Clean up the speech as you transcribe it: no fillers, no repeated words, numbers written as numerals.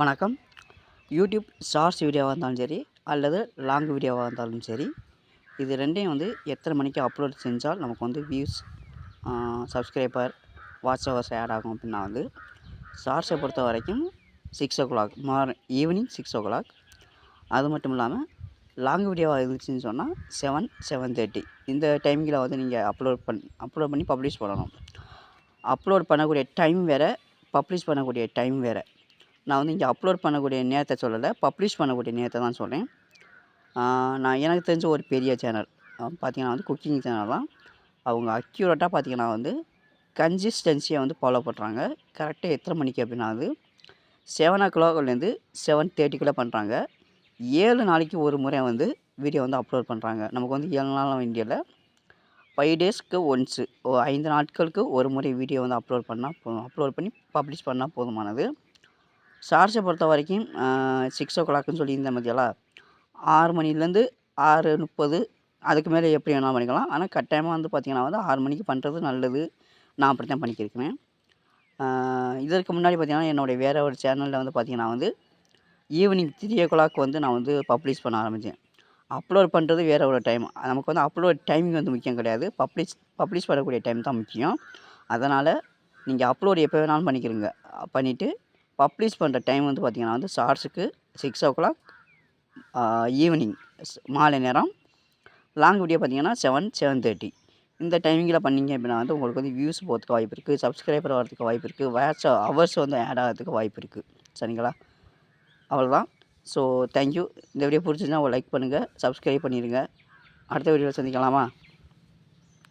வணக்கம். YouTube shorts வீடியோவாக இருந்தாலும் சரி, அல்லது லாங் வீடியோவாக இருந்தாலும் சரி, இது 2யும் வந்து எத்தனை மணிக்கு அப்லோட் செஞ்சால் நமக்கு வந்து views, subscriber, watch hours add ஆகும் அப்படின்னா வந்து ஷார்ட்ஸை பொறுத்த வரைக்கும் 6:00 ஈவினிங் 6:00. அது மட்டும் இல்லாமல் லாங் வீடியோவாக இருந்துச்சுன்னு சொன்னால் 7:30 இந்த டைமிங்கில் வந்து நீங்கள் அப்லோட் பண்ணி பப்ளிஷ் பண்ணணும். அப்லோட் பண்ணக்கூடிய டைம் வேறு, பப்ளிஷ் பண்ணக்கூடிய டைம் வேறு. நான் வந்து இங்கே அப்லோட் பண்ணக்கூடிய நேரத்தை சொல்லலை, பப்ளிஷ் பண்ணக்கூடிய நேரத்தை தான் சொல்கிறேன். நான் எனக்கு தெரிஞ்ச ஒரு பெரிய சேனல் பார்த்திங்கன்னா வந்து குக்கிங் சேனல் தான். அவங்க அக்யூரேட்டாக பார்த்திங்கன்னா வந்து கன்சிஸ்டன்சியை வந்து ஃபாலோ பண்ணுறாங்க. கரெக்டாக எத்தனை மணிக்கு அப்படின்னா வந்து 7:00 7:30 பண்ணுறாங்க. 7 நாளைக்கு ஒரு முறை வந்து வீடியோ வந்து அப்லோட் பண்ணுறாங்க. நமக்கு வந்து 7 நாள் வேண்டியதில்லை, 5 டேஸ்க்கு ஒன்ஸு 5 நாட்களுக்கு ஒரு முறை வீடியோ வந்து அப்லோட் பண்ணி பப்ளிஷ் பண்ணால் போதுமானது. ஷார்ட்ஸை பொறுத்த வரைக்கும் 6:00ன்னு சொல்லியிருந்தேன் பார்த்திங்களா, 6 மணிலேருந்து 6:30 அதுக்கு மேலே எப்படி வேணாலும் பண்ணிக்கலாம். ஆனால் கட்டாயமாக வந்து பார்த்திங்கன்னா வந்து 6 மணிக்கு பண்ணுறது நல்லது. நான் அப்படி தான் பண்ணிக்கிருக்கிறேன். இதற்கு முன்னாடி பார்த்திங்கன்னா என்னுடைய வேறு ஒரு சேனலில் வந்து பார்த்திங்கன்னா வந்து ஈவினிங் 3:00 வந்து நான் வந்து பப்ளிஷ் பண்ண ஆரம்பித்தேன். அப்லோட் பண்ணுறது வேறு ஒரு டைம். நமக்கு வந்து அப்லோட் டைமிங் வந்து முக்கியம் கிடையாது, பப்ளிஷ் பண்ணக்கூடிய டைம் தான் முக்கியம். அதனால் நீங்கள் அப்லோட் எப்போ வேணாலும் பண்ணிக்கிறங்க. பண்ணிவிட்டு பப்ளிஷ் பண்ணுற டைம் வந்து பார்த்திங்கன்னா வந்து ஷார்ட்ஸுக்கு 6:00 ஈவினிங் மாலை நேரம். லாங் வீடியோ பார்த்திங்கன்னா 7:30 இந்த டைமிங்கில் பண்ணிங்க அப்படின்னா வந்து உங்களுக்கு வந்து வியூஸ் போகிறதுக்கு வாய்ப்பு இருக்குது, சப்ஸ்கிரைபர் வரதுக்கு வாய்ப்பு இருக்குது, வாட்ச் ஹவர்ஸ் வந்து ஆட் ஆகிறதுக்கு வாய்ப்பு இருக்குது. சரிங்களா? அவ்வளோதான். So thank you. இந்த வீடியோ பிடிச்சிருந்தா லைக் பண்ணுங்கள், சப்ஸ்கிரைப் பண்ணிடுங்க. அடுத்த வீடியோவில் சந்திக்கலாமா?